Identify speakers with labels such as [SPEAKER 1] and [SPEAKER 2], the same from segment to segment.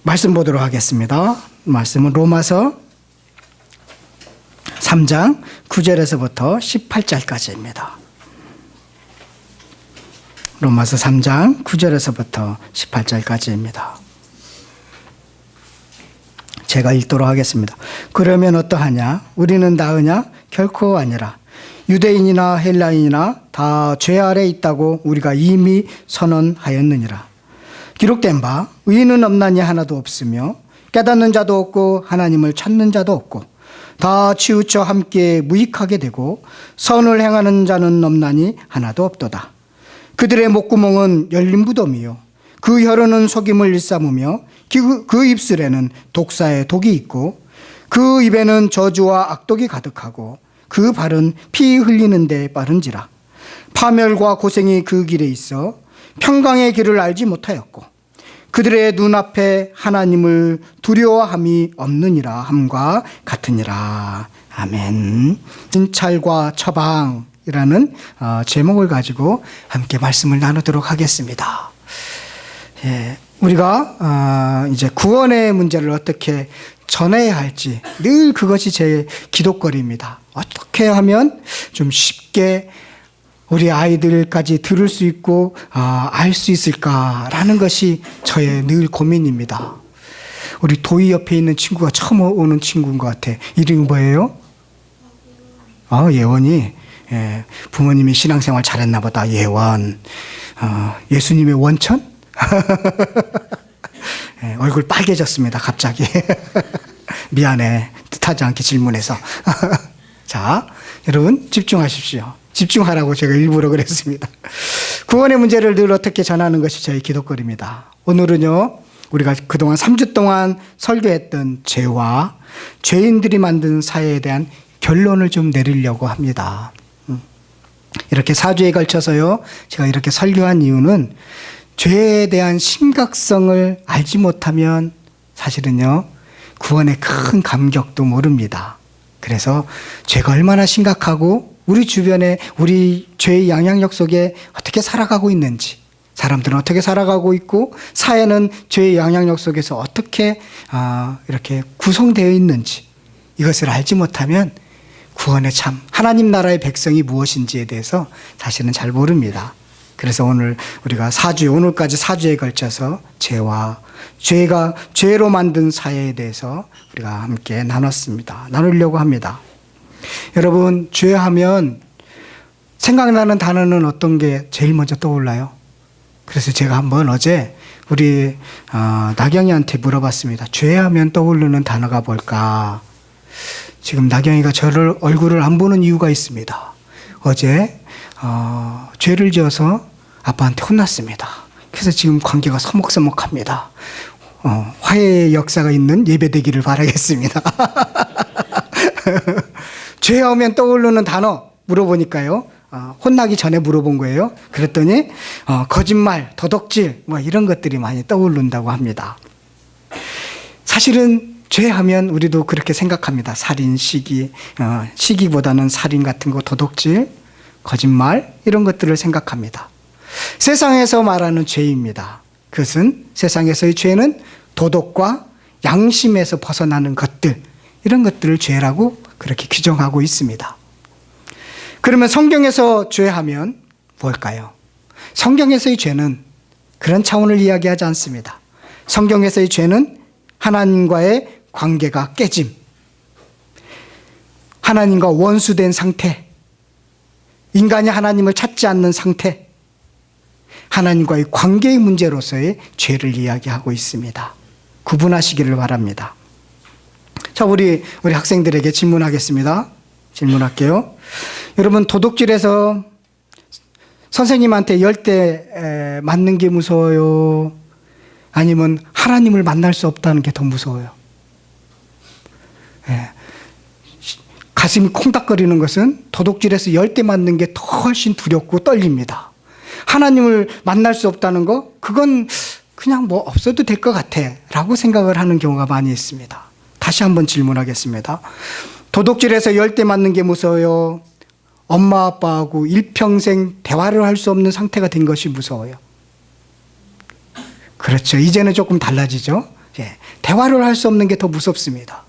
[SPEAKER 1] 말씀 보도록 하겠습니다. 말씀은 로마서 3장 9절에서부터 18절까지입니다. 로마서 3장 9절에서부터 18절까지입니다. 제가 읽도록 하겠습니다. 그러면 어떠하냐? 우리는 나으냐? 결코 아니라. 유대인이나 헬라인이나 다 죄 아래 있다고 우리가 이미 선언하였느니라. 기록된 바 의인은 없나니 하나도 없으며 깨닫는 자도 없고 하나님을 찾는 자도 없고 다 치우쳐 함께 무익하게 되고 선을 행하는 자는 없나니 하나도 없도다. 그들의 목구멍은 열린 무덤이요 그 혀로는 속임을 일삼으며 그 입술에는 독사의 독이 있고 그 입에는 저주와 악독이 가득하고 그 발은 피 흘리는 데 빠른지라. 파멸과 고생이 그 길에 있어 평강의 길을 알지 못하였고 그들의 눈앞에 하나님을 두려워함이 없느니라 함과 같으니라. 아멘. 진찰과 처방이라는 제목을 가지고 함께 말씀을 나누도록 하겠습니다. 우리가 이제 구원의 문제를 어떻게 전해야 할지 늘 그것이 제 기도거리입니다. 어떻게 하면 좀 쉽게 우리 아이들까지 들을 수 있고 알 수 있을까라는 것이 저의 늘 고민입니다. 우리 도희 옆에 있는 친구가 처음 오는 친구인 것 같아. 이름이 뭐예요? 예원이. 부모님이 신앙생활 잘했나 보다. 예원. 예수님의 원천? 얼굴 빨개졌습니다. 갑자기. 미안해. 뜻하지 않게 질문해서. 자, 여러분 집중하십시오. 집중하라고 제가 일부러 그랬습니다. 구원의 문제를 늘 어떻게 전하는 것이 저희 기도거리입니다. 오늘은요, 우리가 그동안 3주 동안 설교했던 죄와 죄인들이 만든 사회에 대한 결론을 좀 내리려고 합니다. 이렇게 4주에 걸쳐서요, 제가 이렇게 설교한 이유는 죄에 대한 심각성을 알지 못하면 사실은요, 구원의 큰 감격도 모릅니다. 그래서 죄가 얼마나 심각하고 우리 주변에 우리 죄의 영향력 속에 어떻게 살아가고 있는지, 사람들은 어떻게 살아가고 있고 사회는 죄의 영향력 속에서 어떻게 이렇게 구성되어 있는지 이것을 알지 못하면 구원의 참 하나님 나라의 백성이 무엇인지에 대해서 사실은 잘 모릅니다. 그래서 오늘 우리가 오늘까지 4주에 걸쳐서 죄가 죄로 만든 사회에 대해서 우리가 함께 나누려고 합니다. 여러분, 죄하면 생각나는 단어는 어떤 게 제일 먼저 떠올라요? 그래서 제가 한번 어제 우리 나경이한테 물어봤습니다. 죄하면 떠오르는 단어가 뭘까? 지금 나경이가 저를 얼굴을 안 보는 이유가 있습니다. 어제 죄를 지어서 아빠한테 혼났습니다. 그래서 지금 관계가 서먹서먹합니다. 화해의 역사가 있는 예배되기를 바라겠습니다. 죄하면 떠오르는 단어 물어보니까요, 혼나기 전에 물어본 거예요. 그랬더니 거짓말, 도덕질 이런 것들이 많이 떠오른다고 합니다. 사실은 죄하면 우리도 그렇게 생각합니다. 살인, 시기보다는 살인 같은 거, 도덕질, 거짓말 이런 것들을 생각합니다. 세상에서 말하는 죄입니다. 그것은 세상에서의 죄는 도덕과 양심에서 벗어나는 것들, 이런 것들을 죄라고 그렇게 규정하고 있습니다. 그러면 성경에서 죄하면 뭘까요? 성경에서의 죄는 그런 차원을 이야기하지 않습니다. 성경에서의 죄는 하나님과의 관계가 깨짐, 하나님과 원수된 상태, 인간이 하나님을 찾지 않는 상태, 하나님과의 관계의 문제로서의 죄를 이야기하고 있습니다. 구분하시기를 바랍니다. 자, 우리 학생들에게 질문하겠습니다. 질문할게요. 여러분, 도둑질에서 선생님한테 10대 맞는 게 무서워요? 아니면 하나님을 만날 수 없다는 게 더 무서워요? 가슴이 콩닥거리는 것은 도둑질에서 10대 맞는 게 더 훨씬 두렵고 떨립니다. 하나님을 만날 수 없다는 거, 그건 그냥 없어도 될 것 같아 라고 생각을 하는 경우가 많이 있습니다. 다시 한번 질문하겠습니다. 도둑질에서 10대 맞는 게 무서워요? 엄마 아빠하고 일평생 대화를 할 수 없는 상태가 된 것이 무서워요? 그렇죠. 이제는 조금 달라지죠. 예, 대화를 할 수 없는 게 더 무섭습니다.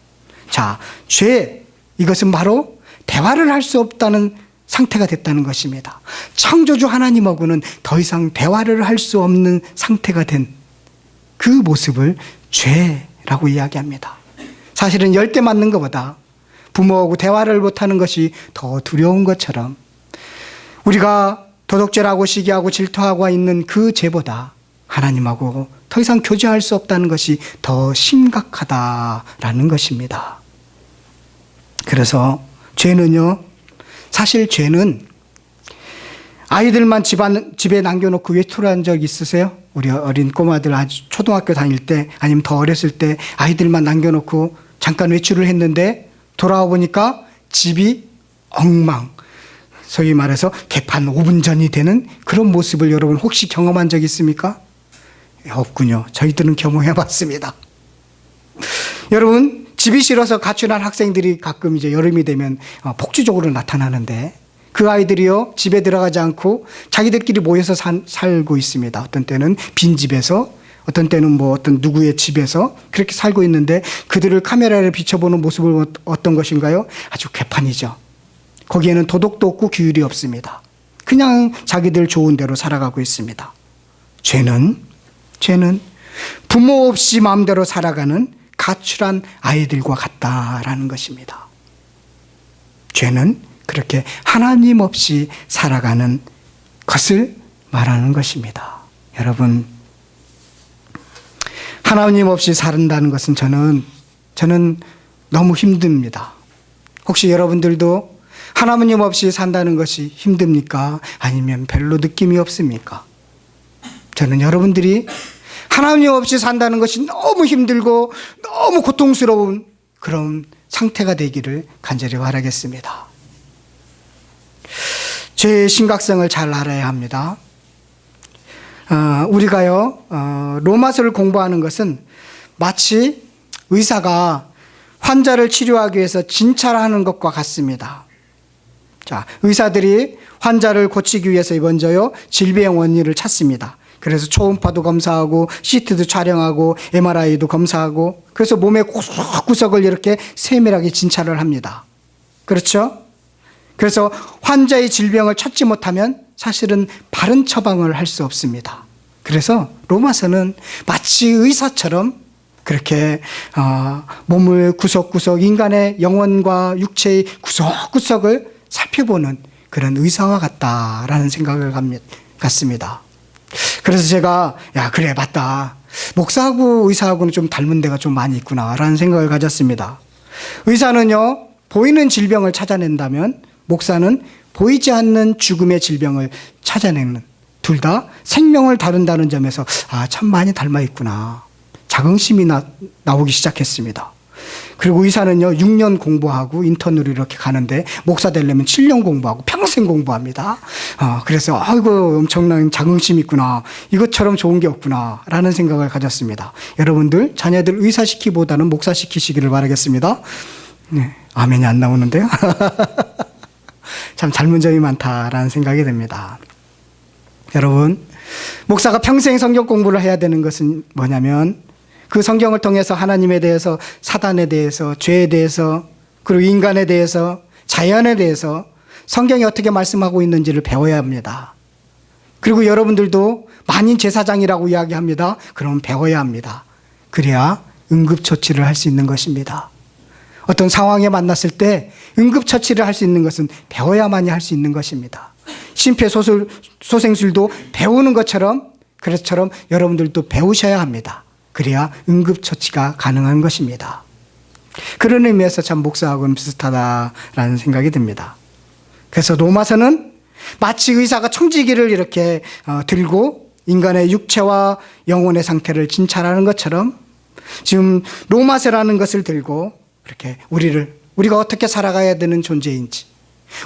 [SPEAKER 1] 자, 죄, 이것은 바로 대화를 할 수 없다는 상태가 됐다는 것입니다. 창조주 하나님하고는 더 이상 대화를 할 수 없는 상태가 된 그 모습을 죄라고 이야기합니다. 사실은 열대 맞는 것보다 부모하고 대화를 못하는 것이 더 두려운 것처럼 우리가 도덕죄라고 시기하고 질투하고 있는 그 죄보다 하나님하고 더 이상 교제할 수 없다는 것이 더 심각하다라는 것입니다. 그래서 죄는요, 사실 죄는 아이들만 집에 남겨놓고 외출한 적 있으세요? 우리 어린 꼬마들 아주 초등학교 다닐 때 아니면 더 어렸을 때 아이들만 남겨놓고 잠깐 외출을 했는데 돌아와 보니까 집이 엉망, 소위 말해서 개판 5분 전이 되는 그런 모습을 여러분 혹시 경험한 적 있습니까? 없군요. 저희들은 경험해 봤습니다. 여러분, 집이 싫어서 가출한 학생들이 가끔 이제 여름이 되면 폭주적으로 나타나는데 그 아이들이요, 집에 들어가지 않고 자기들끼리 모여서 살고 있습니다. 어떤 때는 빈집에서, 어떤 때는 뭐 어떤 누구의 집에서 그렇게 살고 있는데 그들을 카메라에 비춰보는 모습은 어떤 것인가요? 아주 개판이죠. 거기에는 도덕도 없고 규율이 없습니다. 그냥 자기들 좋은 대로 살아가고 있습니다. 죄는 부모 없이 마음대로 살아가는 가출한 아이들과 같다라는 것입니다. 죄는 그렇게 하나님 없이 살아가는 것을 말하는 것입니다. 여러분, 하나님 없이 산다는 것은 저는 너무 힘듭니다. 혹시 여러분들도 하나님 없이 산다는 것이 힘듭니까? 아니면 별로 느낌이 없습니까? 저는 여러분들이 하나님 없이 산다는 것이 너무 힘들고 너무 고통스러운 그런 상태가 되기를 간절히 바라겠습니다. 죄의 심각성을 잘 알아야 합니다. 우리가요, 로마서를 공부하는 것은 마치 의사가 환자를 치료하기 위해서 진찰하는 것과 같습니다. 자, 의사들이 환자를 고치기 위해서 먼저요, 질병의 원인을 찾습니다. 그래서 초음파도 검사하고 CT도 촬영하고 MRI도 검사하고 그래서 몸의 구석구석을 이렇게 세밀하게 진찰을 합니다. 그렇죠? 그래서 환자의 질병을 찾지 못하면 사실은 바른 처방을 할 수 없습니다. 그래서 로마서는 마치 의사처럼 그렇게 몸을 구석구석 인간의 영혼과 육체의 구석구석을 살펴보는 그런 의사와 같다라는 생각을 갖습니다. 그래서 제가 그래 맞다. 목사하고 의사하고는 좀 닮은 데가 좀 많이 있구나라는 생각을 가졌습니다. 의사는요, 보이는 질병을 찾아낸다면 목사는 보이지 않는 죽음의 질병을 찾아내는, 둘 다 생명을 다룬다는 점에서 참 많이 닮아 있구나. 자긍심이 나오기 시작했습니다. 그리고 의사는요, 6년 공부하고 인턴으로 이렇게 가는데 목사 되려면 7년 공부하고 평생 공부합니다. 그래서 아이고 엄청난 자긍심이 있구나. 이것처럼 좋은 게 없구나 라는 생각을 가졌습니다. 여러분들 자녀들 의사 시키기보다는 목사 시키시기를 바라겠습니다. 네, 아멘이 안 나오는데요. 참 젊은 점이 많다라는 생각이 듭니다. 여러분, 목사가 평생 성경 공부를 해야 되는 것은 뭐냐면 그 성경을 통해서 하나님에 대해서, 사단에 대해서, 죄에 대해서, 그리고 인간에 대해서, 자연에 대해서 성경이 어떻게 말씀하고 있는지를 배워야 합니다. 그리고 여러분들도 만인 제사장이라고 이야기합니다. 그럼 배워야 합니다. 그래야 응급처치를 할 수 있는 것입니다. 어떤 상황에 만났을 때 응급처치를 할 수 있는 것은 배워야만이 할 수 있는 것입니다. 심폐소생술도 배우는 것처럼, 그것처럼 여러분들도 배우셔야 합니다. 그래야 응급처치가 가능한 것입니다. 그런 의미에서 참 목사하고는 비슷하다라는 생각이 듭니다. 그래서 로마서는 마치 의사가 청지기를 이렇게 들고 인간의 육체와 영혼의 상태를 진찰하는 것처럼 지금 로마서라는 것을 들고 이렇게 우리가 어떻게 살아가야 되는 존재인지,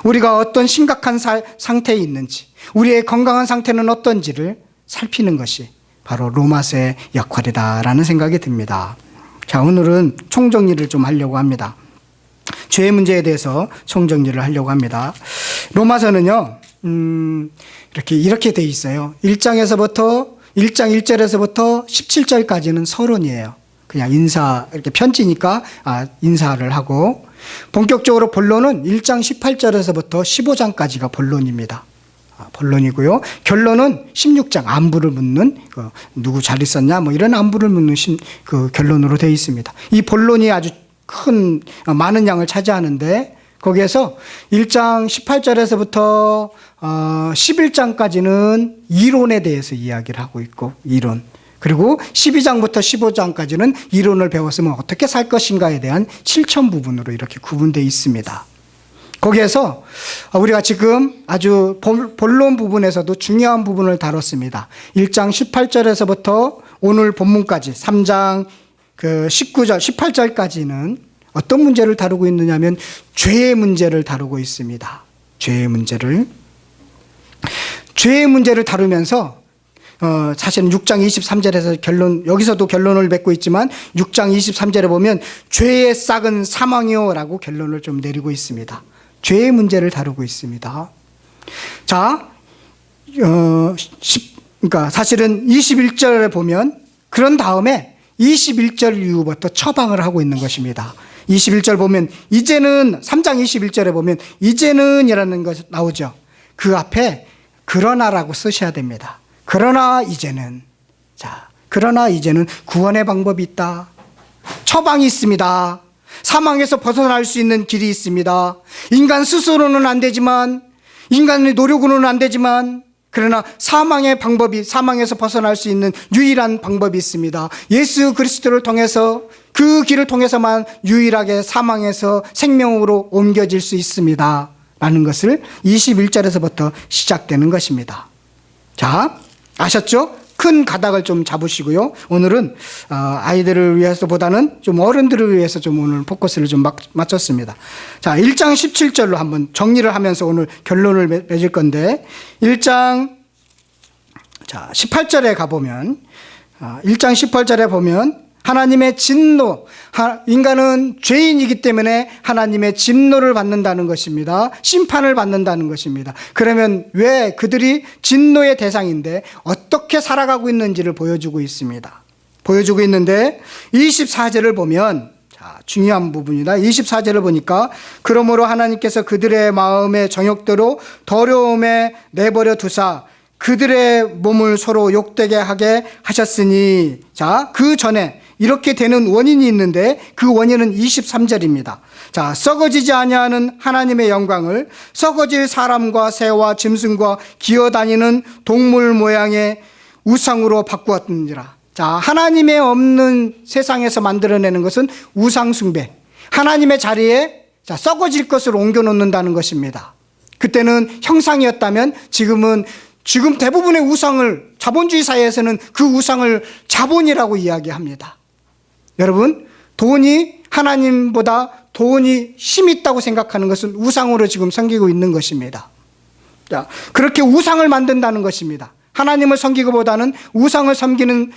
[SPEAKER 1] 우리가 어떤 심각한 상태에 있는지, 우리의 건강한 상태는 어떤지를 살피는 것이 바로 로마서의 역할이다라는 생각이 듭니다. 자, 오늘은 총정리를 좀 하려고 합니다. 죄의 문제에 대해서 총정리를 하려고 합니다. 로마서는요, 이렇게 돼 있어요. 1장 1절에서부터 17절까지는 서론이에요. 그냥 인사, 이렇게 편지니까 인사를 하고, 본격적으로 본론은 1장 18절에서부터 15장까지가 본론입니다. 본론이고요. 결론은 16장 안부를 묻는, 누구 잘 있었냐 뭐 이런 안부를 묻는 그 결론으로 되어 있습니다. 이 본론이 아주 많은 양을 차지하는데, 거기에서 1장 18절에서부터 11장까지는 이론에 대해서 이야기를 하고 있고, 이론. 그리고 12장부터 15장까지는 이론을 배웠으면 어떻게 살 것인가에 대한 실천 부분으로 이렇게 구분되어 있습니다. 거기에서 우리가 지금 아주 본론 부분에서도 중요한 부분을 다뤘습니다. 1장 18절에서부터 오늘 본문까지 3장 19절, 18절까지는 어떤 문제를 다루고 있느냐면 죄의 문제를 다루고 있습니다. 죄의 문제를 다루면서 사실은 6장 23절에서 여기서도 결론을 맺고 있지만 6장 23절에 보면 죄의 싹은 사망이요라고 결론을 좀 내리고 있습니다. 죄의 문제를 다루고 있습니다. 자, 그러니까 사실은 21절에 보면 그런 다음에 21절 이후부터 처방을 하고 있는 것입니다. 21절 보면 이제는 3장 21절에 보면 이제는 이라는 것이 나오죠. 그 앞에 그러나라고 쓰셔야 됩니다. 그러나 이제는 구원의 방법이 있다. 처방이 있습니다. 사망에서 벗어날 수 있는 길이 있습니다. 인간 스스로는 안 되지만, 인간의 노력으로는 안 되지만, 그러나 사망에서 벗어날 수 있는 유일한 방법이 있습니다. 예수 그리스도를 통해서, 그 길을 통해서만 유일하게 사망에서 생명으로 옮겨질 수 있습니다. 라는 것을 21절에서부터 시작되는 것입니다. 자, 아셨죠? 큰 가닥을 좀 잡으시고요. 오늘은 아이들을 위해서보다는 좀 어른들을 위해서 좀 오늘 포커스를 좀 맞췄습니다. 자, 1장 17절로 한번 정리를 하면서 오늘 결론을 맺을 건데, 1장 18절에 가보면, 1장 18절에 보면 하나님의 진노, 인간은 죄인이기 때문에 하나님의 진노를 받는다는 것입니다. 심판을 받는다는 것입니다. 그러면 왜 그들이 진노의 대상인데 어떻게 살아가고 있는지를 보여주고 있습니다. 보여주고 있는데 24절을 보면, 중요한 부분이다. 24절을 보니까 그러므로 하나님께서 그들의 마음의 정욕대로 더러움에 내버려 두사 그들의 몸을 서로 욕되게 하게 하셨으니, 자, 그 전에 이렇게 되는 원인이 있는데 그 원인은 23절입니다. 자, 썩어지지 아니하는 하나님의 영광을 썩어질 사람과 새와 짐승과 기어다니는 동물 모양의 우상으로 바꾸었느니라. 자, 하나님의 없는 세상에서 만들어내는 것은 우상숭배. 하나님의 자리에 썩어질 것을 옮겨놓는다는 것입니다. 그때는 형상이었다면 지금 대부분의 우상을, 자본주의 사회에서는 그 우상을 자본이라고 이야기합니다. 여러분, 하나님보다 돈이 힘 있다고 생각하는 것은 우상으로 지금 섬기고 있는 것입니다. 자, 그렇게 우상을 만든다는 것입니다. 하나님을 섬기기보다는 우상을 섬기는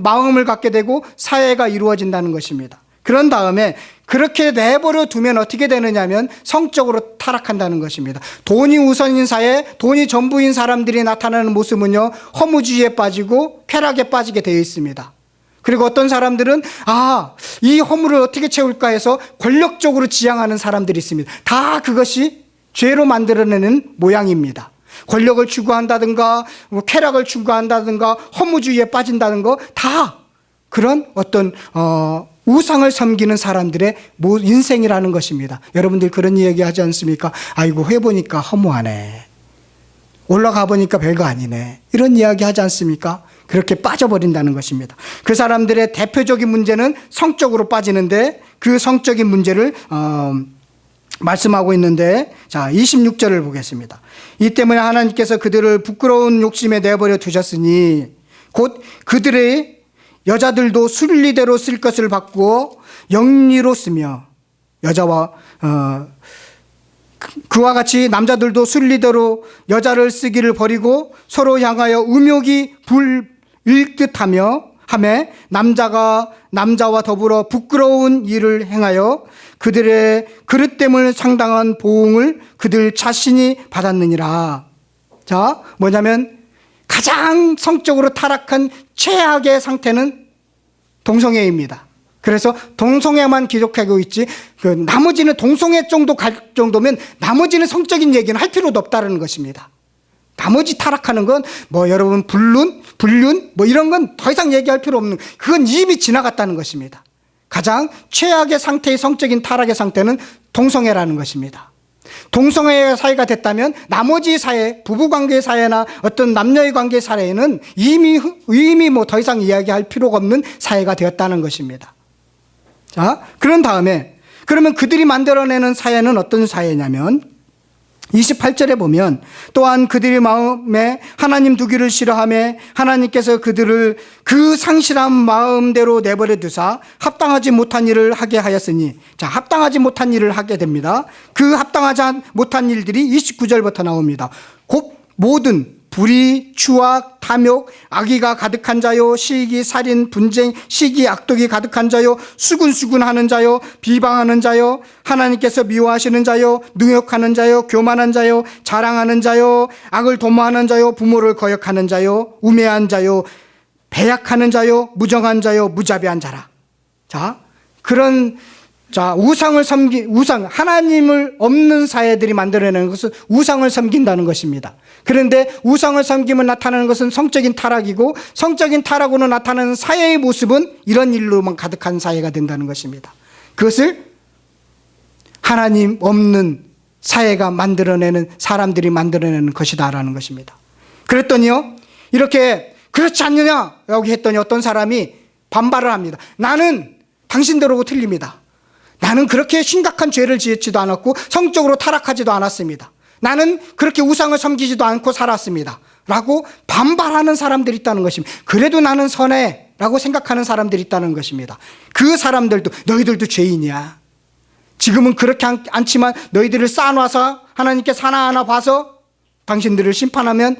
[SPEAKER 1] 마음을 갖게 되고 사회가 이루어진다는 것입니다. 그런 다음에 그렇게 내버려 두면 어떻게 되느냐면 성적으로 타락한다는 것입니다. 돈이 우선인 사회, 돈이 전부인 사람들이 나타나는 모습은요, 허무주의에 빠지고 쾌락에 빠지게 되어 있습니다. 그리고 어떤 사람들은 이 허물을 어떻게 채울까 해서 권력적으로 지향하는 사람들이 있습니다. 다 그것이 죄로 만들어내는 모양입니다. 권력을 추구한다든가 쾌락을 추구한다든가 허무주의에 빠진다는 거 다 그런 어떤 우상을 섬기는 사람들의 인생이라는 것입니다. 여러분들 그런 이야기 하지 않습니까? 아이고, 해보니까 허무하네. 올라가 보니까 별거 아니네. 이런 이야기 하지 않습니까? 그렇게 빠져버린다는 것입니다. 그 사람들의 대표적인 문제는 성적으로 빠지는데 그 성적인 문제를 말씀하고 있는데, 자, 26절을 보겠습니다. 이 때문에 하나님께서 그들을 부끄러운 욕심에 내버려 두셨으니 곧 그들의 여자들도 순리대로 쓸 것을 바꾸어 영리로 쓰며, 여자와 그와 같이 남자들도 순리대로 여자를 쓰기를 버리고 서로 향하여 음욕이 불일 듯하며 하매 남자가 남자와 더불어 부끄러운 일을 행하여 그들의 그릇됨을 상당한 보응을 그들 자신이 받았느니라. 자, 뭐냐면 가장 성적으로 타락한 최악의 상태는 동성애입니다. 그래서 동성애만 기록하고 있지, 나머지는 동성애 정도 갈 정도면 나머지는 성적인 얘기는 할 필요도 없다는 것입니다. 나머지 타락하는 건 여러분 불륜 이런 건 더 이상 얘기할 필요 없는, 그건 이미 지나갔다는 것입니다. 가장 최악의 상태의 성적인 타락의 상태는 동성애라는 것입니다. 동성애 사회가 됐다면 나머지 사회, 부부관계 사회나 어떤 남녀의 관계 사회는 이미 더 이상 이야기할 필요가 없는 사회가 되었다는 것입니다. 자, 그런 다음에 그러면 그들이 만들어내는 사회는 어떤 사회냐면 28절에 보면 또한 그들의 마음에 하나님 두기를 싫어하며 하나님께서 그들을 그 상실한 마음대로 내버려 두사 합당하지 못한 일을 하게 하였으니, 자, 합당하지 못한 일을 하게 됩니다. 그 합당하지 못한 일들이 29절부터 나옵니다. 곧 모든 불의, 추악, 탐욕, 악의가 가득한 자요, 시기, 살인, 분쟁, 시기, 악독이 가득한 자요, 수군수군하는 자요, 비방하는 자요, 하나님께서 미워하시는 자요, 능욕하는 자요, 교만한 자요, 자랑하는 자요, 악을 도모하는 자요, 부모를 거역하는 자요, 우매한 자요, 배약하는 자요, 무정한 자요, 무자비한 자라. 자, 그런 우상, 하나님을 없는 사회들이 만들어내는 것은 우상을 섬긴다는 것입니다. 그런데 우상을 섬기면 나타나는 것은 성적인 타락이고, 성적인 타락으로 나타나는 사회의 모습은 이런 일로만 가득한 사회가 된다는 것입니다. 그것을 하나님 없는 사회가 만들어내는, 사람들이 만들어내는 것이다라는 것입니다. 그랬더니요, 이렇게 그렇지 않느냐 여기 했더니 어떤 사람이 반발을 합니다. 나는 당신들하고 틀립니다. 나는 그렇게 심각한 죄를 지었지도 않았고 성적으로 타락하지도 않았습니다. 나는 그렇게 우상을 섬기지도 않고 살았습니다. 라고 반발하는 사람들이 있다는 것입니다. 그래도 나는 선해 라고 생각하는 사람들이 있다는 것입니다. 그 사람들도 너희들도 죄인이야. 지금은 그렇게 않지만 너희들을 쌓아놔서 하나님께 하나하나 봐서 당신들을 심판하면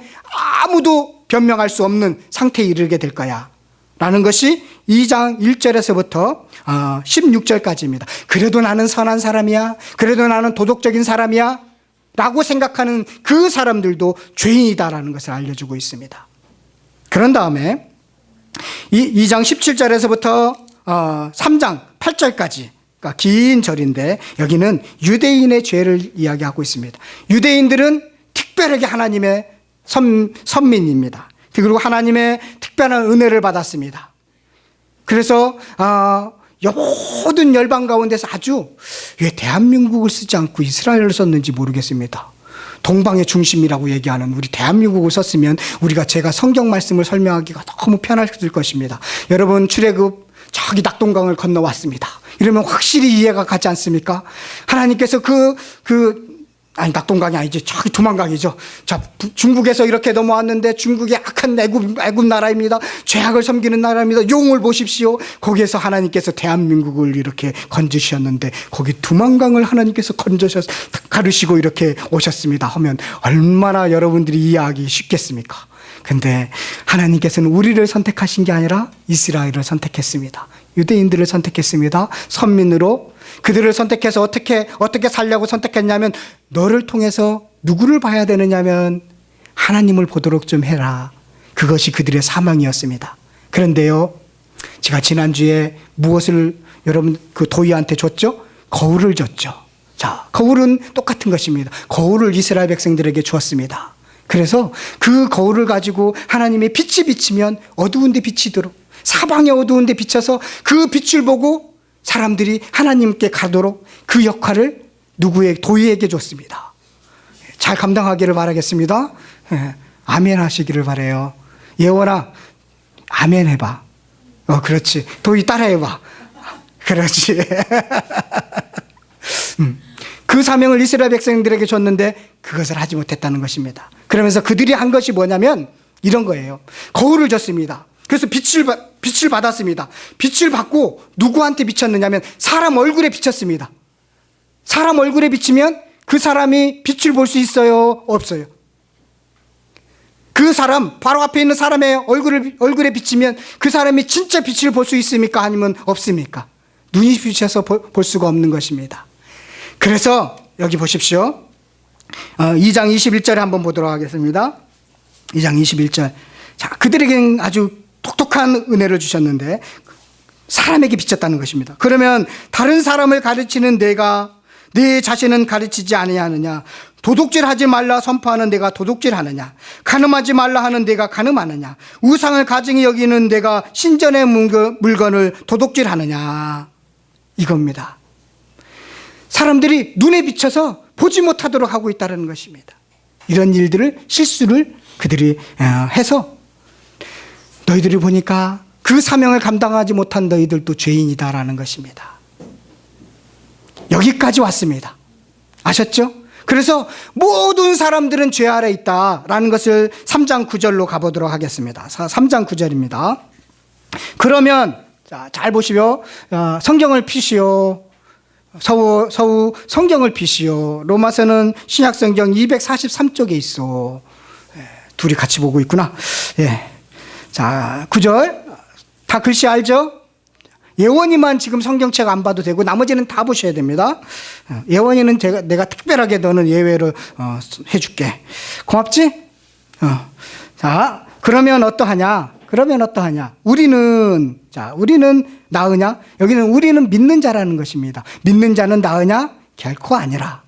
[SPEAKER 1] 아무도 변명할 수 없는 상태에 이르게 될 거야 라는 것이 2장 1절에서부터 16절까지입니다. 그래도 나는 선한 사람이야, 그래도 나는 도덕적인 사람이야 라고 생각하는 그 사람들도 죄인이다라는 것을 알려주고 있습니다. 그런 다음에 2장 17절에서부터 3장 8절까지, 그러니까 긴 절인데 여기는 유대인의 죄를 이야기하고 있습니다. 유대인들은 특별하게 하나님의 선민입니다. 그리고 하나님의 특별한 은혜를 받았습니다. 그래서 모든 열방 가운데서 아주, 왜 대한민국을 쓰지 않고 이스라엘을 썼는지 모르겠습니다. 동방의 중심이라고 얘기하는 우리 대한민국을 썼으면 제가 성경 말씀을 설명하기가 너무 편했을 것입니다. 여러분, 출애굽 저기 낙동강을 건너왔습니다. 이러면 확실히 이해가 가지 않습니까? 하나님께서 낙동강이 아니지, 저기 두만강이죠. 자, 중국에서 이렇게 넘어왔는데 중국이 악한 애굽 나라입니다. 죄악을 섬기는 나라입니다. 용을 보십시오. 거기에서 하나님께서 대한민국을 이렇게 건지셨는데 거기 두만강을 하나님께서 가르시고 이렇게 오셨습니다 하면 얼마나 여러분들이 이해하기 쉽겠습니까? 근데 하나님께서는 우리를 선택하신 게 아니라 이스라엘을 선택했습니다. 유대인들을 선택했습니다. 선민으로 그들을 선택해서 어떻게 살려고 선택했냐면, 너를 통해서 누구를 봐야 되느냐면 하나님을 보도록 좀 해라. 그것이 그들의 사명이었습니다. 그런데요, 제가 지난주에 무엇을 여러분 도희한테 줬죠? 거울을 줬죠. 자, 거울은 똑같은 것입니다. 거울을 이스라엘 백성들에게 주었습니다. 그래서 그 거울을 가지고 하나님의 빛이 비치면 어두운 데 비치도록, 사방에 어두운 데 비쳐서 그 빛을 보고 사람들이 하나님께 가도록 그 역할을 도희에게 줬습니다. 잘 감당하기를 바라겠습니다. 아멘 하시기를 바라요. 예원아, 아멘 해봐. 그렇지. 도희 따라해봐. 그렇지. 그 사명을 이스라엘 백성들에게 줬는데 그것을 하지 못했다는 것입니다. 그러면서 그들이 한 것이 뭐냐면 이런 거예요. 거울을 줬습니다. 그래서 빛을 받았습니다. 빛을 받고 누구한테 비쳤느냐면 사람 얼굴에 비쳤습니다. 사람 얼굴에 비치면 그 사람이 빛을 볼 수 있어요? 없어요? 그 사람, 바로 앞에 있는 사람의 얼굴에 비치면 그 사람이 진짜 빛을 볼 수 있습니까? 아니면 없습니까? 눈이 비쳐서 볼 수가 없는 것입니다. 그래서 여기 보십시오. 2장 21절에 한번 보도록 하겠습니다. 2장 21절. 자, 그들에게는 아주 독특한 은혜를 주셨는데 사람에게 비쳤다는 것입니다. 그러면 다른 사람을 가르치는 내가 내 자신은 가르치지 아니하느냐? 도둑질하지 말라 선포하는 내가 도둑질하느냐? 간음하지 말라 하는 내가 간음하느냐? 우상을 가증히 여기는 내가 신전의 물건을 도둑질하느냐? 이겁니다. 사람들이 눈에 비쳐서 보지 못하도록 하고 있다는 것입니다. 이런 일들을 실수를 그들이 해서 너희들이 보니까 그 사명을 감당하지 못한 너희들도 죄인이다라는 것입니다. 여기까지 왔습니다. 아셨죠? 그래서 모든 사람들은 죄 아래 있다라는 것을 3장 9절로 가보도록 하겠습니다. 3장 9절입니다. 그러면 잘 보시오. 성경을 피시오. 서우 성경을 피시오. 로마서는 신약성경 243쪽에 있어. 둘이 같이 보고 있구나. 예. 자, 9절. 다 글씨 알죠? 예원이만 지금 성경책 안 봐도 되고 나머지는 다 보셔야 됩니다. 예원이는 내가 특별하게 너는 예외로 해줄게. 고맙지? 자, 그러면 어떠하냐? 우리는 나으냐? 여기는 우리는 믿는 자라는 것입니다. 믿는 자는 나으냐? 결코 아니라.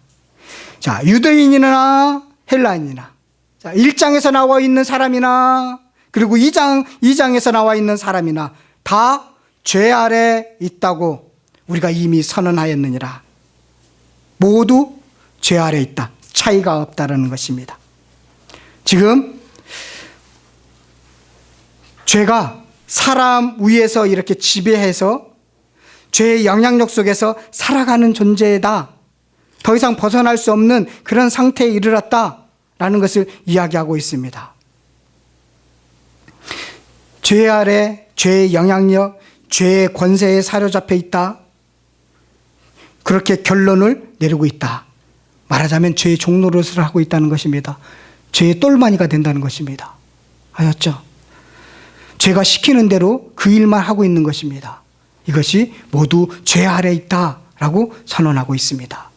[SPEAKER 1] 자, 유대인이나 헬라인이나. 자, 1장에서 나와 있는 사람이나 그리고 2장에서 나와 있는 사람이나 다 죄 아래 있다고 우리가 이미 선언하였느니라. 모두 죄 아래 있다. 차이가 없다라는 것입니다. 지금 죄가 사람 위에서 이렇게 지배해서 죄의 영향력 속에서 살아가는 존재다. 더 이상 벗어날 수 없는 그런 상태에 이르렀다라는 것을 이야기하고 있습니다. 죄 아래 죄의 영향력, 죄의 권세에 사로잡혀 있다. 그렇게 결론을 내리고 있다. 말하자면 죄의 종노릇을 하고 있다는 것입니다. 죄의 똘마니가 된다는 것입니다. 아셨죠? 죄가 시키는 대로 그 일만 하고 있는 것입니다. 이것이 모두 죄 아래 있다라고 선언하고 있습니다.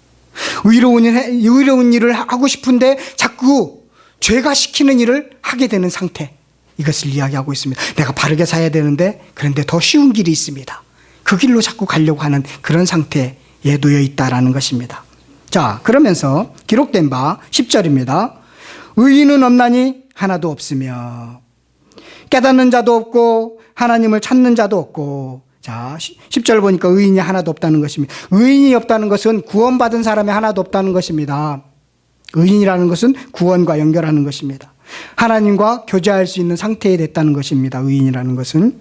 [SPEAKER 1] 의로운 일을 하고 싶은데 자꾸 죄가 시키는 일을 하게 되는 상태, 이것을 이야기하고 있습니다. 내가 바르게 살아야 되는데 그런데 더 쉬운 길이 있습니다. 그 길로 자꾸 가려고 하는 그런 상태에 놓여 있다라는 것입니다. 자, 그러면서 기록된 바 10절입니다. 의인은 없나니 하나도 없으며 깨닫는 자도 없고 하나님을 찾는 자도 없고. 자, 10절 보니까 의인이 하나도 없다는 것입니다. 의인이 없다는 것은 구원받은 사람이 하나도 없다는 것입니다. 의인이라는 것은 구원과 연결하는 것입니다. 하나님과 교제할 수 있는 상태에 됐다는 것입니다. 의인이라는 것은.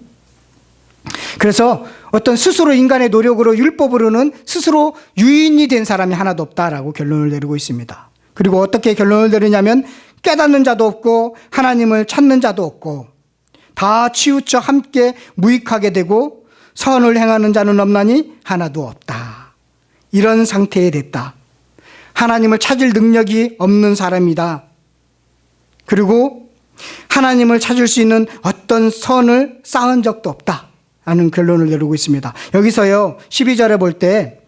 [SPEAKER 1] 그래서 어떤 스스로 인간의 노력으로 율법으로는 스스로 유인이 된 사람이 하나도 없다라고 결론을 내리고 있습니다. 그리고 어떻게 결론을 내리냐면 깨닫는 자도 없고 하나님을 찾는 자도 없고 다 치우쳐 함께 무익하게 되고 선을 행하는 자는 없나니 하나도 없다. 이런 상태에 됐다. 하나님을 찾을 능력이 없는 사람이다. 그리고 하나님을 찾을 수 있는 어떤 선을 쌓은 적도 없다 라는 결론을 내리고 있습니다. 여기서요 12절에 볼 때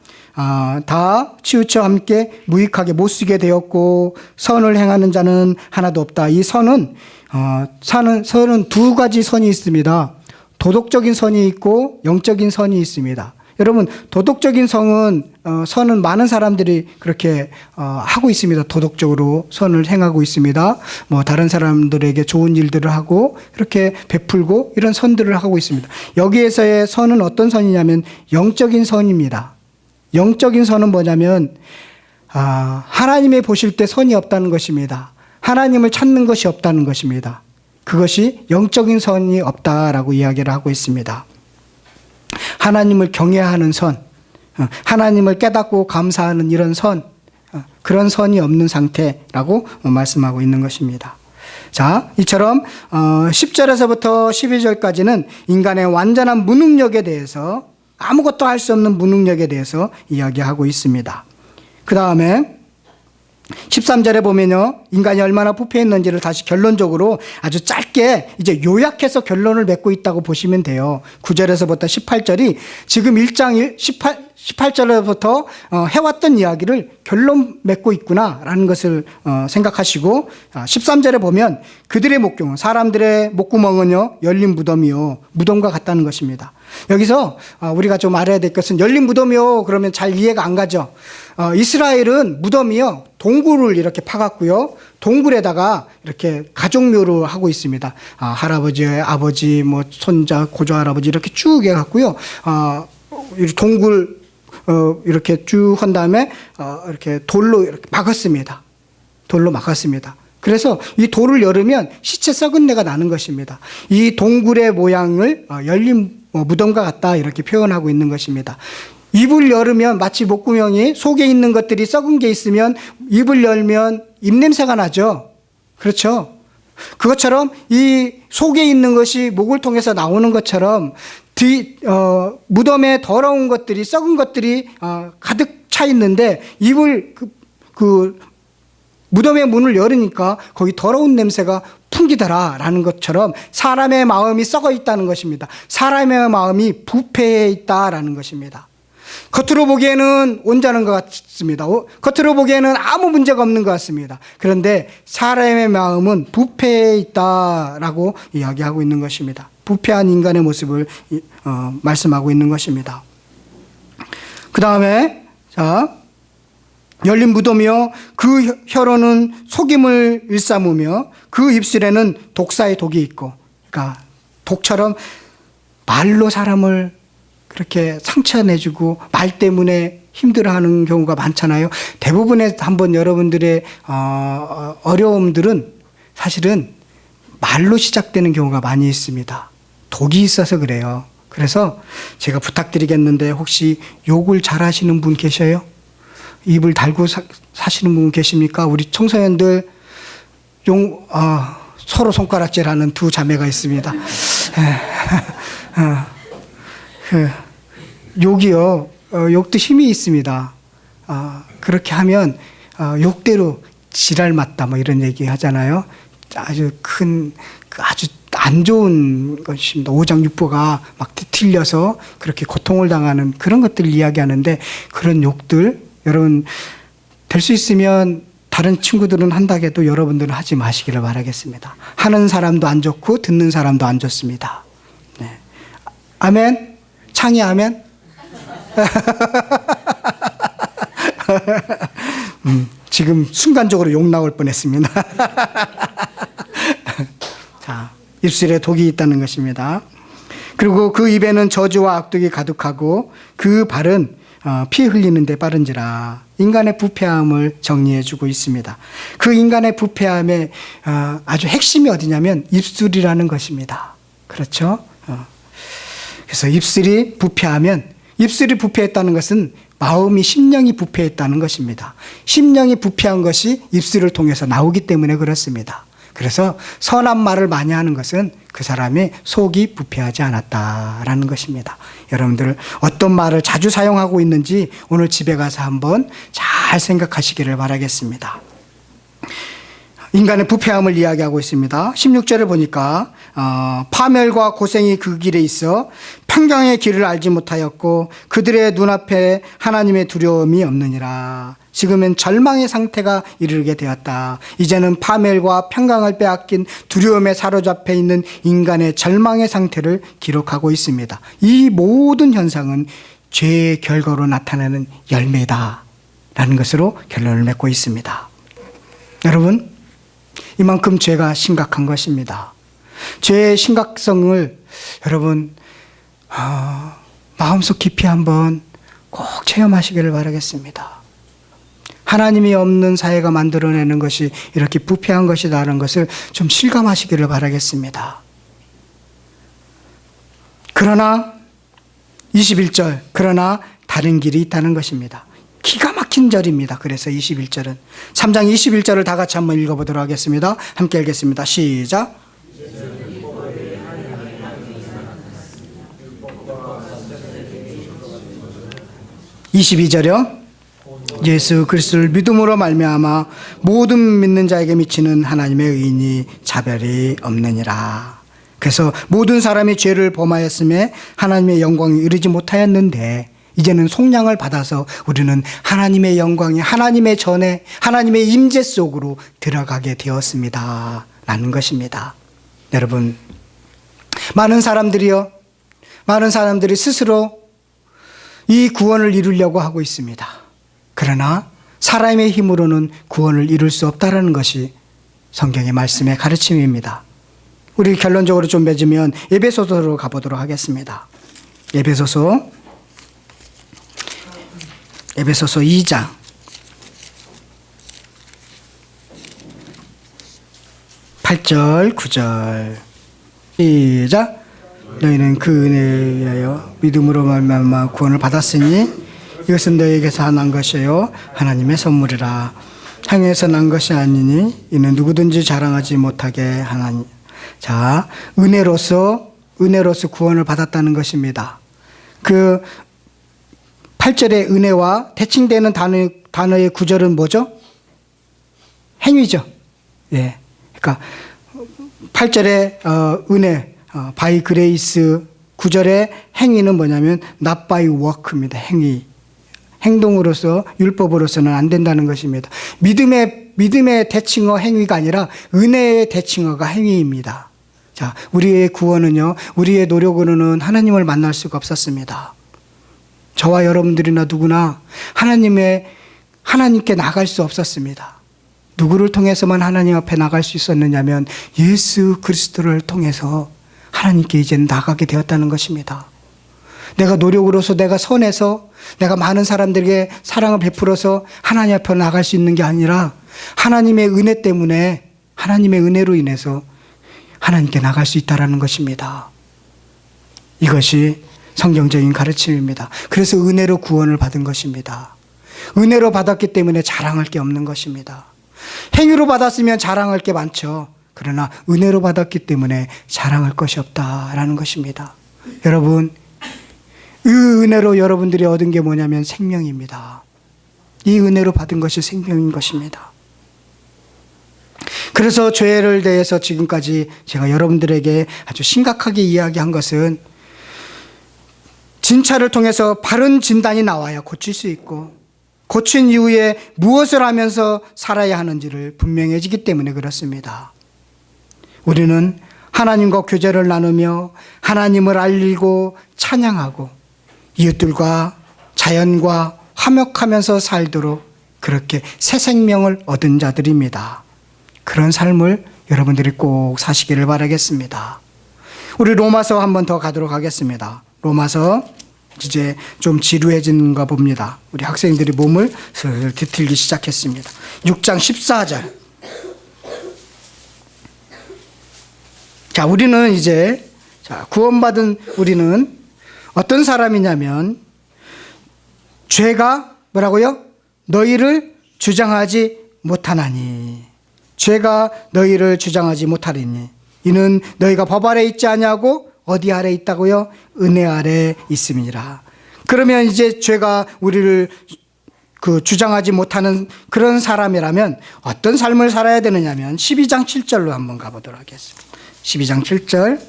[SPEAKER 1] 다 치우쳐 함께 무익하게 못쓰게 되었고 선을 행하는 자는 하나도 없다. 이 선은 두 가지 선이 있습니다. 도덕적인 선이 있고 영적인 선이 있습니다. 여러분, 도덕적인 선은 많은 사람들이 그렇게 하고 있습니다. 도덕적으로 선을 행하고 있습니다. 뭐 다른 사람들에게 좋은 일들을 하고 이렇게 베풀고 이런 선들을 하고 있습니다. 여기에서의 선은 어떤 선이냐면 영적인 선입니다. 영적인 선은 뭐냐면 하나님이 보실 때 선이 없다는 것입니다. 하나님을 찾는 것이 없다는 것입니다. 그것이 영적인 선이 없다라고 이야기를 하고 있습니다. 하나님을 경외하는 선, 하나님을 깨닫고 감사하는 이런 선, 그런 선이 없는 상태라고 말씀하고 있는 것입니다. 자, 이처럼 10절에서부터 12절까지는 인간의 완전한 무능력에 대해서, 아무것도 할 수 없는 무능력에 대해서 이야기하고 있습니다. 그 다음에 13절에 보면요, 인간이 얼마나 부패했는지를 다시 결론적으로 아주 짧게 이제 요약해서 결론을 맺고 있다고 보시면 돼요. 9절에서부터 18절이 지금 1장 18절부터 해왔던 이야기를 결론 맺고 있구나라는 것을 생각하시고, 13절에 보면 그들의 목구멍, 사람들의 목구멍은요 열린 무덤이요, 무덤과 같다는 것입니다. 여기서 우리가 좀 알아야 될 것은, 열린 무덤이요 그러면 잘 이해가 안 가죠. 이스라엘은 무덤이요 동굴을 이렇게 파갔고요, 동굴에다가 이렇게 가족묘를 하고 있습니다. 할아버지, 아버지, 뭐 손자, 고조 할아버지 이렇게 쭉 해갖고요, 동굴 이렇게 쭉 한 다음에 이렇게 돌로 이렇게 막았습니다. 돌로 막았습니다. 그래서 이 돌을 열으면 시체 썩은 내가 나는 것입니다. 이 동굴의 모양을 열린 무덤과 같다 이렇게 표현하고 있는 것입니다. 입을 열으면 마치 목구멍이 속에 있는 것들이 썩은 게 있으면 입을 열면 입냄새가 나죠. 그렇죠? 그것처럼 이 속에 있는 것이 목을 통해서 나오는 것처럼 무덤에 더러운 것들이, 썩은 것들이 가득 차 있는데, 입을 무덤의 문을 열으니까 거기 더러운 냄새가 풍기더라라는 것처럼 사람의 마음이 썩어 있다는 것입니다. 사람의 마음이 부패해 있다라는 것입니다. 겉으로 보기에는 온전한 것 같습니다. 겉으로 보기에는 아무 문제가 없는 것 같습니다. 그런데 사람의 마음은 부패해 있다라고 이야기하고 있는 것입니다. 부패한 인간의 모습을 말씀하고 있는 것입니다. 그 다음에 열린 무덤이요 그 혀로는 속임을 일삼으며 그 입술에는 독사의 독이 있고, 그러니까 독처럼 말로 사람을 그렇게 상처내주고 말 때문에 힘들어하는 경우가 많잖아요. 대부분의 한번 여러분들의 어려움들은 사실은 말로 시작되는 경우가 많이 있습니다. 독이 있어서 그래요. 그래서 제가 부탁드리겠는데, 혹시 욕을 잘하시는 분 계셔요? 입을 달고 사시는 분 계십니까? 우리 청소년들 서로 손가락질하는 두 자매가 있습니다. 욕이요, 욕도 힘이 있습니다. 그렇게 하면 욕대로 지랄 맞다 뭐 이런 얘기 하잖아요. 아주 아주 안 좋은 것입니다. 오장육부가 막 뒤틀려서 그렇게 고통을 당하는 그런 것들을 이야기하는데, 그런 욕들 여러분 될 수 있으면 다른 친구들은 한다고 해도 여러분들은 하지 마시기를 바라겠습니다. 하는 사람도 안 좋고 듣는 사람도 안 좋습니다. 네. 아멘? 창이 아멘? 지금 순간적으로 욕 나올 뻔했습니다. 자, 입술에 독이 있다는 것입니다. 그리고 그 입에는 저주와 악독이 가득하고 그 발은 피 흘리는 데 빠른지라. 인간의 부패함을 정리해주고 있습니다. 그 인간의 부패함의 아주 핵심이 어디냐면 입술이라는 것입니다. 그렇죠? 그래서 입술이 부패하면, 입술이 부패했다는 것은 마음이, 심령이 부패했다는 것입니다. 심령이 부패한 것이 입술을 통해서 나오기 때문에 그렇습니다. 그래서 선한 말을 많이 하는 것은 그 사람의 속이 부패하지 않았다라는 것입니다. 여러분들 어떤 말을 자주 사용하고 있는지 오늘 집에 가서 한번 잘 생각하시기를 바라겠습니다. 인간의 부패함을 이야기하고 있습니다. 16절을 보니까 파멸과 고생이 그 길에 있어 평강의 길을 알지 못하였고 그들의 눈앞에 하나님의 두려움이 없느니라. 지금은 절망의 상태가 이르게 되었다. 이제는 파멸과 평강을 빼앗긴 두려움에 사로잡혀 있는 인간의 절망의 상태를 기록하고 있습니다. 이 모든 현상은 죄의 결과로 나타나는 열매다라는 것으로 결론을 맺고 있습니다. 여러분, 이만큼 죄가 심각한 것입니다. 죄의 심각성을 여러분 마음속 깊이 한번 꼭 체험하시기를 바라겠습니다. 하나님이 없는 사회가 만들어내는 것이 이렇게 부패한 것이다라는 것을 좀 실감하시기를 바라겠습니다. 그러나 21절, 그러나 다른 길이 있다는 것입니다. 기가 막힌 절입니다. 그래서 21절은 3장 21절을 다 같이 한번 읽어보도록 하겠습니다. 함께 읽겠습니다. 시작. 22절이요. 예수 그리스도를 믿음으로 말미암아 모든 믿는 자에게 미치는 하나님의 의인이 차별이 없느니라. 그래서 모든 사람이 죄를 범하였음에 하나님의 영광이 이르지 못하였는데 이제는 속량을 받아서 우리는 하나님의 영광이 하나님의 전에 하나님의 임재 속으로 들어가게 되었습니다 라는 것입니다. 여러분, 많은 사람들이 스스로 이 구원을 이루려고 하고 있습니다. 그러나 사람의 힘으로는 구원을 이룰 수 없다는 것이 성경의 말씀의 가르침입니다. 우리 결론적으로 좀 맺으면 에베소서로 가보도록 하겠습니다. 에베소서 2장 8절 9절 시작. 너희는 그 은혜에 의하여 믿음으로 말미암아 구원을 받았으니 이것은 너희에게서 난 것이요 하나님의 선물이라. 향해서 난 것이 아니니 이는 누구든지 자랑하지 못하게 하나니. 자, 은혜로서 구원을 받았다는 것입니다. 그 8절의 은혜와 대칭되는 단어의 구절은 뭐죠? 행위죠. 예. 그러니까 8절의 은혜, by grace, 9절의 행위는 뭐냐면 not by work입니다. 행동으로서 율법으로서는 안 된다는 것입니다. 믿음의 대칭어 행위가 아니라 은혜의 대칭어가 행위입니다. 자, 우리의 구원은요, 우리의 노력으로는 하나님을 만날 수가 없었습니다. 저와 여러분들이나 누구나 하나님께 나갈 수 없었습니다. 누구를 통해서만 하나님 앞에 나갈 수 있었느냐면 예수 그리스도를 통해서 하나님께 이제는 나가게 되었다는 것입니다. 내가 노력으로서, 내가 선해서, 내가 많은 사람들에게 사랑을 베풀어서 하나님 앞에 나갈 수 있는 게 아니라 하나님의 은혜 때문에, 하나님의 은혜로 인해서 하나님께 나갈 수 있다는 것입니다. 이것이 성경적인 가르침입니다. 그래서 은혜로 구원을 받은 것입니다. 은혜로 받았기 때문에 자랑할 게 없는 것입니다. 행위로 받았으면 자랑할 게 많죠. 그러나 은혜로 받았기 때문에 자랑할 것이 없다라는 것입니다. 여러분, 이 은혜로 여러분들이 얻은 게 뭐냐면 생명입니다. 이 은혜로 받은 것이 생명인 것입니다. 그래서 죄를 대해서 지금까지 제가 여러분들에게 아주 심각하게 이야기한 것은 진찰을 통해서 바른 진단이 나와야 고칠 수 있고, 고친 이후에 무엇을 하면서 살아야 하는지를 분명해지기 때문에 그렇습니다. 우리는 하나님과 교제를 나누며 하나님을 알리고 찬양하고 이웃들과 자연과 화목하면서 살도록 그렇게 새 생명을 얻은 자들입니다. 그런 삶을 여러분들이 꼭 사시기를 바라겠습니다. 우리 로마서 한 번 더 가도록 하겠습니다. 로마서 이제 좀 지루해진가 봅니다. 우리 학생들이 몸을 슬슬 뒤틀기 시작했습니다. 6장 14절. 자, 우리는 이제 구원받은 우리는 어떤 사람이냐면 죄가 뭐라고요? 너희를 주장하지 못하나니. 죄가 너희를 주장하지 못하리니 이는 너희가 법 아래 있지 아니하고 어디 아래 있다고요? 은혜 아래 있음이니라. 그러면 이제 죄가 우리를 주장하지 못하는 그런 사람이라면 어떤 삶을 살아야 되느냐면 12장 7절로 한번 가보도록 하겠습니다. 12장 7절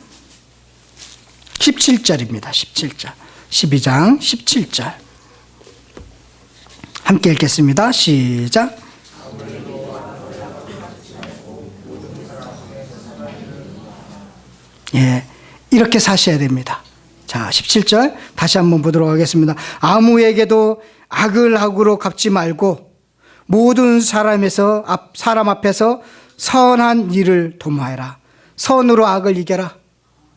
[SPEAKER 1] 17절입니다. 17절 12장 17절 함께 읽겠습니다. 시작. 예, 이렇게 사셔야 됩니다. 자, 17절 다시 한번 보도록 하겠습니다. 아무에게도 악을 악으로 갚지 말고 모든 사람 앞에서 선한 일을 도모하라. 선으로 악을 이겨라.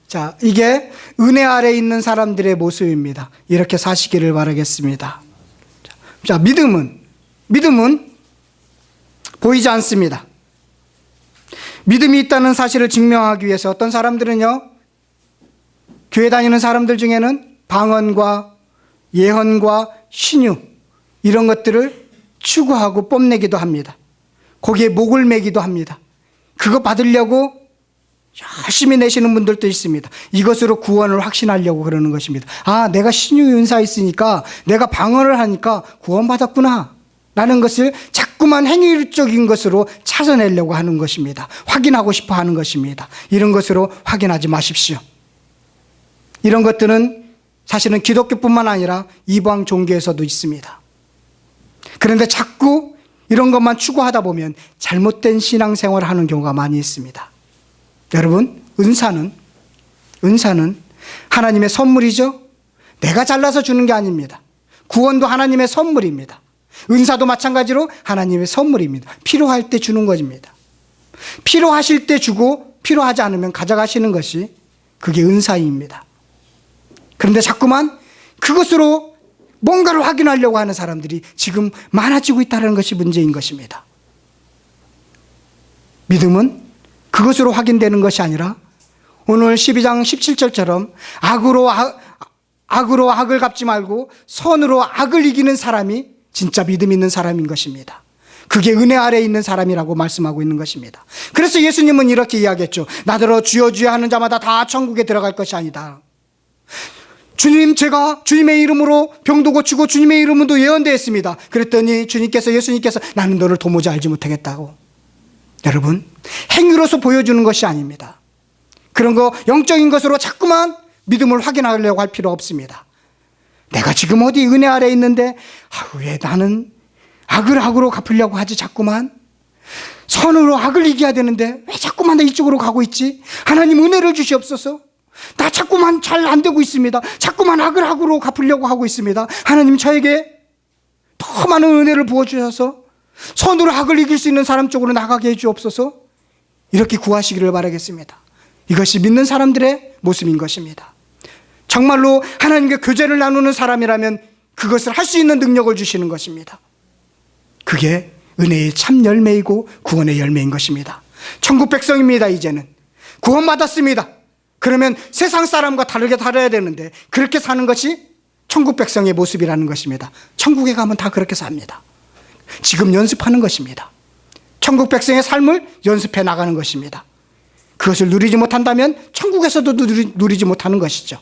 [SPEAKER 1] 자, 이게 은혜 아래 있는 사람들의 모습입니다. 이렇게 사시기를 바라겠습니다. 자, 믿음은 보이지 않습니다. 믿음이 있다는 사실을 증명하기 위해서 어떤 사람들은요, 교회 다니는 사람들 중에는 방언과 예언과 신유 이런 것들을 추구하고 뽐내기도 합니다. 거기에 목을 매기도 합니다. 그거 받으려고 열심히 내시는 분들도 있습니다. 이것으로 구원을 확신하려고 그러는 것입니다. 아, 내가 신유 은사 있으니까, 내가 방언을 하니까 구원받았구나. 라는 것을 자꾸만 행위적인 것으로 찾아내려고 하는 것입니다. 확인하고 싶어 하는 것입니다. 이런 것으로 확인하지 마십시오. 이런 것들은 사실은 기독교뿐만 아니라 이방 종교에서도 있습니다. 그런데 자꾸 이런 것만 추구하다 보면 잘못된 신앙생활을 하는 경우가 많이 있습니다. 여러분, 은사는 하나님의 선물이죠. 내가 잘라서 주는 게 아닙니다. 구원도 하나님의 선물입니다. 은사도 마찬가지로 하나님의 선물입니다. 필요할 때 주는 것입니다. 필요하실 때 주고 필요하지 않으면 가져가시는 것이 그게 은사입니다. 그런데 자꾸만 그것으로 뭔가를 확인하려고 하는 사람들이 지금 많아지고 있다는 것이 문제인 것입니다. 믿음은 그것으로 확인되는 것이 아니라 오늘 12장 17절처럼 악으로 악을 갚지 말고 선으로 악을 이기는 사람이 진짜 믿음 있는 사람인 것입니다. 그게 은혜 아래에 있는 사람이라고 말씀하고 있는 것입니다. 그래서 예수님은 이렇게 이야기했죠. 나더러 주여 주여 하는 자마다 다 천국에 들어갈 것이 아니다. 주님, 제가 주님의 이름으로 병도 고치고 주님의 이름으로 예언되었습니다. 그랬더니 예수님께서 나는 너를 도무지 알지 못하겠다고. 여러분, 행위로서 보여주는 것이 아닙니다. 그런 거 영적인 것으로 자꾸만 믿음을 확인하려고 할 필요 없습니다. 내가 지금 어디 은혜 아래에 있는데 왜 나는 악을 악으로 갚으려고 하지 자꾸만. 선으로 악을 이겨야 되는데 왜 자꾸만 나 이쪽으로 가고 있지. 하나님 은혜를 주시옵소서. 나 자꾸만 잘 안 되고 있습니다. 자꾸만 악을 악으로 갚으려고 하고 있습니다. 하나님 저에게 더 많은 은혜를 부어주셔서 선으로 악을 이길 수 있는 사람 쪽으로 나가게 해주옵소서. 이렇게 구하시기를 바라겠습니다. 이것이 믿는 사람들의 모습인 것입니다. 정말로 하나님과 교제를 나누는 사람이라면 그것을 할 수 있는 능력을 주시는 것입니다. 그게 은혜의 참 열매이고 구원의 열매인 것입니다. 천국 백성입니다. 이제는 구원받았습니다. 그러면 세상 사람과 다르게 살아야 되는데 그렇게 사는 것이 천국 백성의 모습이라는 것입니다. 천국에 가면 다 그렇게 삽니다. 지금 연습하는 것입니다. 천국 백성의 삶을 연습해 나가는 것입니다. 그것을 누리지 못한다면 천국에서도 누리지 못하는 것이죠.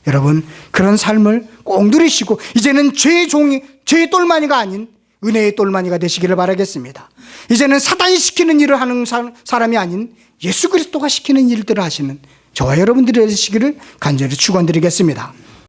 [SPEAKER 1] 여러분, 그런 삶을 꼭 누리시고 이제는 죄의 똘마니가 아닌 은혜의 똘마니가 되시기를 바라겠습니다. 이제는 사단이 시키는 일을 하는 사람이 아닌 예수 그리스도가 시키는 일들을 하시는 저와 여러분들이 되시기를 간절히 축원드리겠습니다.